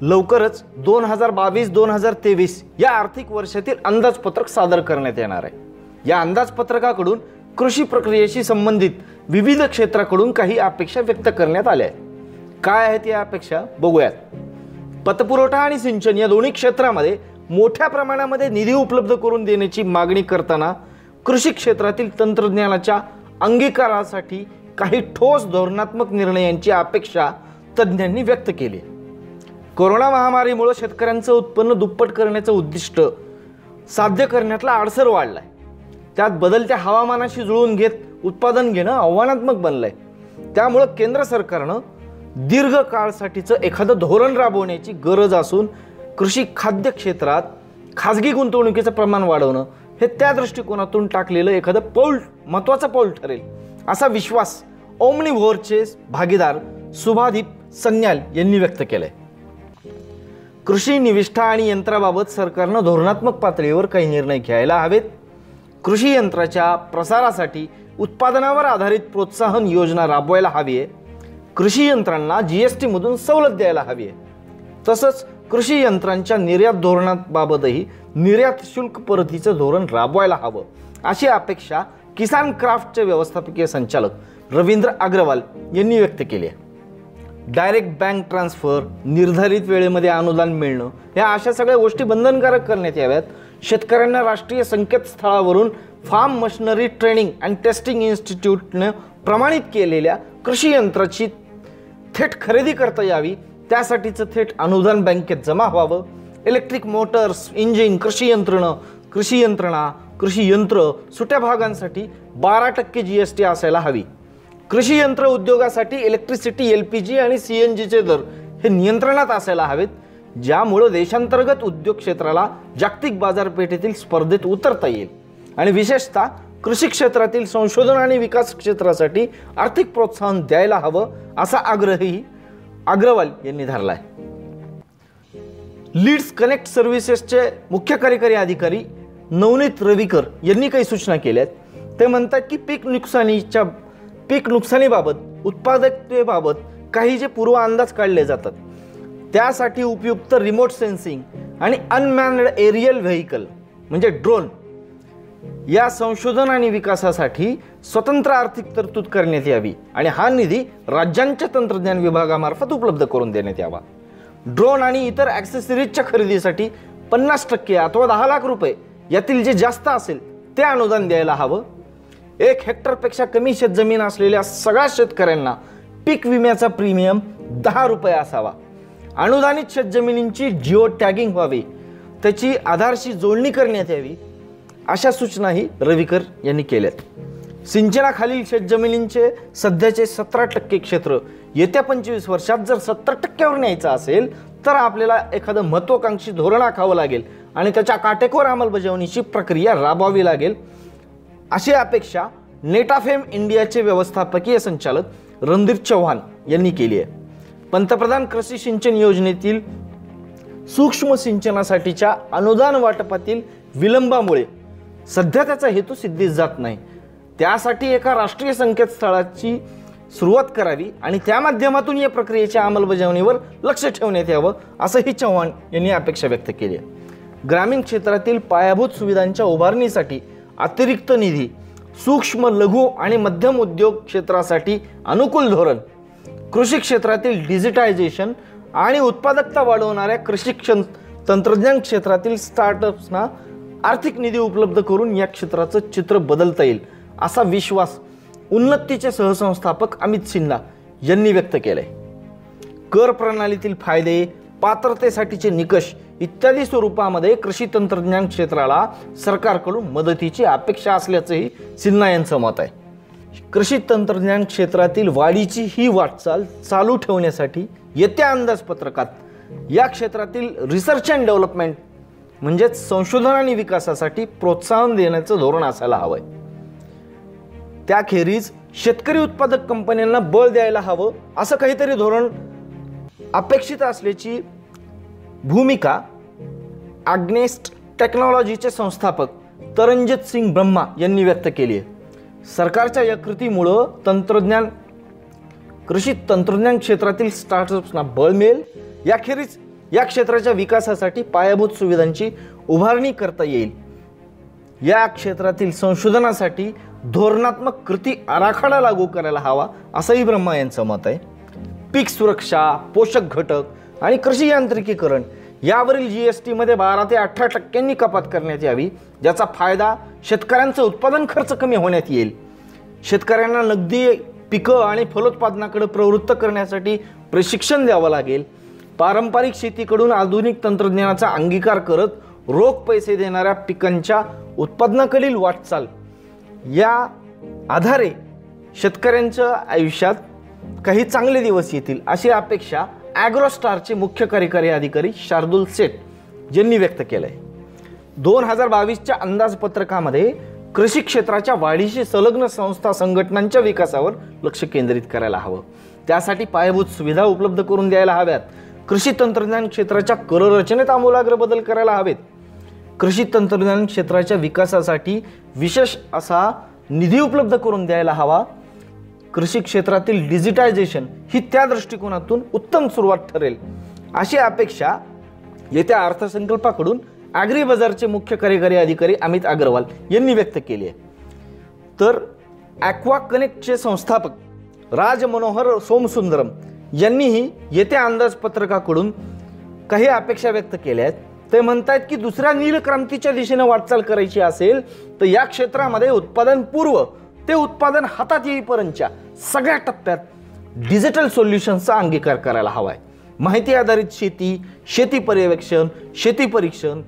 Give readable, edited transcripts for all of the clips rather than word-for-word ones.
लवकरच 2022-2023 या आर्थिक वर्षातील अंदाजपत्रक सादर करण्यात येणार आहे। या अंदाजपत्रकाकडून कृषी प्रक्रियेशी संबंधित विविध क्षेत्राकडून काही अपेक्षा व्यक्त करण्यात आल्या आहेत। काय आहेत या अपेक्षा बघूयात। पतपुरवठा आणि सिंचन या दोन्ही क्षेत्रामध्ये मोठ्या प्रमाणामध्ये निधी उपलब्ध करून देण्याची मागणी करताना कृषी क्षेत्रातील तंत्रज्ञानाच्या अंगीकारासाठी काही ठोस धोरणात्मक निर्णयांची अपेक्षा तज्ञांनी व्यक्त केली। कोरोना महामारीमुळे शेतकऱ्यांचं उत्पन्न दुप्पट करण्याचं उद्दिष्ट साध्य करण्यातला अडसर वाढलाय। त्यात बदलत्या हवामानाशी जुळवून घेत उत्पादन घेणं आव्हानात्मक बनलंय। त्यामुळे केंद्र सरकारनं दीर्घकाळासाठीचं एखादं धोरण राबवण्याची गरज असून कृषी खाद्य क्षेत्रात खाजगी गुंतवणुकीचं प्रमाण वाढवणं हे त्या दृष्टिकोनातून टाकलेलं एखादं महत्त्वाचं पाऊल ठरेल असा विश्वास ओमनिव्होरचे भागीदार शुभादीप सन्याल यांनी व्यक्त केलाय। कृषी निविष्ठा आणि यंत्राबाबत सरकारनं धोरणात्मक पातळीवर काही निर्णय घ्यायला हवेत। कृषी यंत्राच्या प्रसारासाठी उत्पादनावर आधारित प्रोत्साहन योजना राबवायला हवी आहे। कृषी यंत्रांना जीएसटी मधून सवलत द्यायला हवी आहे। तसंच कृषी यंत्रांच्या निर्यात धोरणाबाबतही निर्यात शुल्क परतीचं धोरण राबवायला हवं अशी अपेक्षा किसान क्राफ्टचे व्यवस्थापकीय संचालक रवींद्र अग्रवाल यांनी व्यक्त केली आहे। डायरेक्ट बँक ट्रान्सफर, निर्धारित वेळेमध्ये अनुदान मिळणं या अशा सगळ्या गोष्टी बंधनकारक करण्यात याव्यात। शेतकऱ्यांना राष्ट्रीय संकेतस्थळावरून farm machinery training and testing इन्स्टिट्यूटने प्रमाणित केलेल्या कृषी यंत्राची थेट खरेदी करता यावी, त्यासाठीचं थेट अनुदान बँकेत जमा व्हावं। इलेक्ट्रिक मोटर्स, इंजिन, कृषी यंत्रणा, कृषी यंत्र, सुट्या भागांसाठी 12% जीएसटी असायला हवी। कृषी यंत्र उद्योगासाठी इलेक्ट्रिसिटी, एलपीजी आणि सीएनजीचे दर हे नियंत्रणात असायला हवेत, ज्यामुळे देशांतर्गत उद्योग क्षेत्राला जागतिक बाजारपेठेतील स्पर्धेत उतरता येईल आणि विशेषतः कृषी क्षेत्रातील संशोधन आणि विकास क्षेत्रासाठी आर्थिक प्रोत्साहन द्यायला हवं असा आग्रहही अग्रवाल यांनी धरलाय। लीड्स कनेक्ट सर्व्हिसेसचे मुख्य कार्यकारी अधिकारी नवनीत रविकर यांनी काही सूचना केल्या आहेत। ते म्हणतात की पीक नुकसानीबाबत, उत्पादकतेबाबत काही जे पूर्व अंदाज काढले जातात त्यासाठी उपयुक्त रिमोट सेन्सिंग आणि अनमॅन्ड एरियल व्हेइकल म्हणजे ड्रोन या संशोधन आणि विकासासाठी स्वतंत्र आर्थिक तरतूद करण्यात यावी आणि हा निधी राज्यांच्या तंत्रज्ञान विभागामार्फत उपलब्ध करून देण्यात यावा। ड्रोन आणि इतर ॲक्सेसरीजच्या खरेदीसाठी 50% अथवा 10 लाख रुपये यातील जे जास्त असेल ते अनुदान द्यायला हवं। 1 हेक्टरपेक्षा कमी शेतजमीन असलेल्या सगळ्या शेतकऱ्यांना पीक विम्याचा प्रीमियम 10 रुपये असावा। अनुदानित शेतजमिनींची जिओ टॅगिंग व्हावी, त्याची आधारशी जोडणी करण्यात यावी अशा सूचनाही रविकर यांनी केल्यात। सिंचनाखालील शेतजमिनींचे सध्याचे 17% क्षेत्र येत्या 25 वर्षात जर 70%वर न्यायचं असेल तर आपल्याला एखादं महत्त्वाकांक्षी धोरण आखावं लागेल आणि त्याच्या काटेकोर अंमलबजावणीची प्रक्रिया राबवावी लागेल अशी अपेक्षा नेटाफेम इंडियाचे व्यवस्थापकीय संचालक रणधीर चव्हाण यांनी केली आहे। पंतप्रधान कृषी सिंचन योजनेतील सूक्ष्म सिंचनासाठीच्या अनुदान वाटपातील विलंबामुळे सध्या त्याचा हेतू सिद्धीस जात नाही। त्यासाठी एका राष्ट्रीय संकेतस्थळाची सुरुवात करावी आणि त्या माध्यमातून या प्रक्रियेच्या अंमलबजावणीवर लक्ष ठेवण्यात यावं असंही चव्हाण यांनी अपेक्षा व्यक्त केली आहे। ग्रामीण क्षेत्रातील पायाभूत सुविधांच्या उभारणीसाठी अतिरिक्त निधी, सूक्ष्म, लघु आणि मध्यम उद्योग क्षेत्रासाठी अनुकूल धोरण, कृषी क्षेत्रातील डिजिटायझेशन आणि उत्पादकता वाढवणाऱ्या कृषी तंत्रज्ञान क्षेत्रातील स्टार्टअप्सना आर्थिक निधी उपलब्ध करून या क्षेत्राचं चित्र बदलता येईल असा विश्वास उन्नतीचे सहसंस्थापक अमित सिन्हा यांनी व्यक्त केलाय। कर प्रणालीतील फायदे, पात्रतेसाठीचे निकष इत्यादी स्वरूपामध्ये कृषी तंत्रज्ञान क्षेत्राला सरकारकडून मदतीची अपेक्षा असल्याचंही सिन्हा यांचं मत आहे। कृषी तंत्रज्ञान क्षेत्रातील वाढीची ही वाटचाल चालू ठेवण्यासाठी येत्या अंदाजपत्रकात या क्षेत्रातील रिसर्च अँड डेव्हलपमेंट म्हणजेच संशोधन आणि विकासासाठी प्रोत्साहन देण्याचं धोरण असायला हवंय। त्याखेरीज शेतकरी उत्पादक कंपन्यांना बळ द्यायला हवं असं काहीतरी धोरण अपेक्षित असल्याची भूमिका अग्नेस्ट टेक्नॉलॉजीचे संस्थापक तरंजित सिंग ब्रह्मा यांनी व्यक्त केली आहे। सरकारच्या या कृती तंत्रज्ञान क्षेत्रातील स्टार्टअप्सना बळ मिळेल। याखेरीज या क्षेत्राच्या विकासासाठी पायाभूत सुविधांची उभारणी करता येईल। या क्षेत्रातील संशोधनासाठी धोरणात्मक कृती आराखडा लागू करायला हवा असंही ब्रह्मा यांचं मत आहे। पीक सुरक्षा, पोषक घटक आणि कृषी यांत्रिकीकरण यावरील GST मध्ये 12 ते 18% कपात करण्यात यावी, ज्याचा फायदा शेतकऱ्यांचं उत्पादन खर्च कमी होण्यात येईल। शेतकऱ्यांना नगदी पिकं आणि फलोत्पादनाकडे प्रवृत्त करण्यासाठी प्रशिक्षण द्यावं लागेल। पारंपरिक शेतीकडून आधुनिक तंत्रज्ञानाचा अंगीकार करत रोख पैसे देणाऱ्या पिकांच्या उत्पादनाकडील वाटचाल या आधारे शेतकऱ्यांच्या आयुष्यात काही चांगले दिवस येतील अशी अपेक्षा ॲग्रोस्टारचे मुख्य कार्यकारी अधिकारी शार्दुल सेठ यांनी व्यक्त केलं आहे। 2022च्या अंदाजपत्रकामध्ये कृषी क्षेत्राच्या वाढीशी संलग्न संस्था संघटनांच्या विकासावर लक्ष केंद्रित करायला हवं। त्यासाठी पायाभूत सुविधा उपलब्ध करून द्यायला हव्यात। कृषी तंत्रज्ञान क्षेत्राच्या कर रचनेत आमूलाग्र बदल करायला हवेत। कृषी तंत्रज्ञान क्षेत्राच्या विकासासाठी विशेष असा निधी उपलब्ध करून द्यायला हवा। कृषी क्षेत्रातील डिजिटायझेशन ही त्या दृष्टिकोनातून उत्तम सुरुवात ठरेल अशी अपेक्षा येत्या अर्थसंकल्पाकडून ॲग्री बाजारचे मुख्य कार्यकारी अधिकारी अमित अग्रवाल यांनी व्यक्त केली आहे। तर ॲक्वा कनेक्टचे संस्थापक राज मनोहर सोमसुंदरम यांनीही येत्या अंदाजपत्रकाकडून काही अपेक्षा व्यक्त केल्या आहेत। ते म्हणतात की दुसऱ्या नीलक्रांतीच्या दिशेने वाटचाल करायची असेल तर या क्षेत्रामध्ये उत्पादन पूर्व ते उत्पादन हातात येईपर्यंतच्या सगळ्या टप्प्यात डिजिटल सोल्युशन्सचा अंगीकार करायला हवा आहे। माहिती आधारित शेती, शेती पर्यवेक्षण, शेती परीक्षण,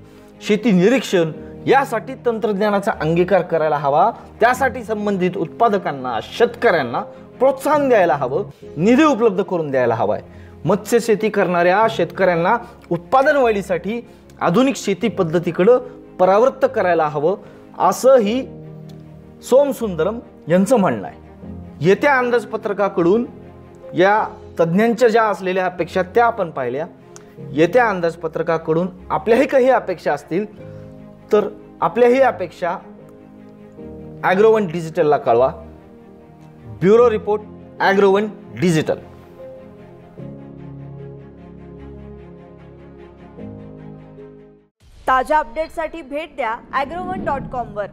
शेती निरीक्षण यासाठी तंत्रज्ञानाचा अंगीकार करायला हवा। त्यासाठी संबंधित उत्पादकांना, शेतकऱ्यांना प्रोत्साहन द्यायला हवं, निधी उपलब्ध करून द्यायला हवा आहे। मत्स्य शेती करणाऱ्या शेतकऱ्यांना उत्पादन वाढीसाठी आधुनिक शेती पद्धतीकडे परावृत्त करायला हवं असंही सोमसुंदरम यांचं म्हणणं आहे। येत्या अंदाजपत्रकाकडून या तज्ज्ञांच्या ज्या असलेल्या अपेक्षा त्या आपण पाहिल्या। येत्या अंदाजपत्रकाकडून आपल्याही काही अपेक्षा असतील तर आपल्याही अपेक्षा ॲग्रोवन डिजिटलला कळवा। Bureau report, Agrowon digital. ताज्या अपडेट्ससाठी भेट द्या agrowon.com वर।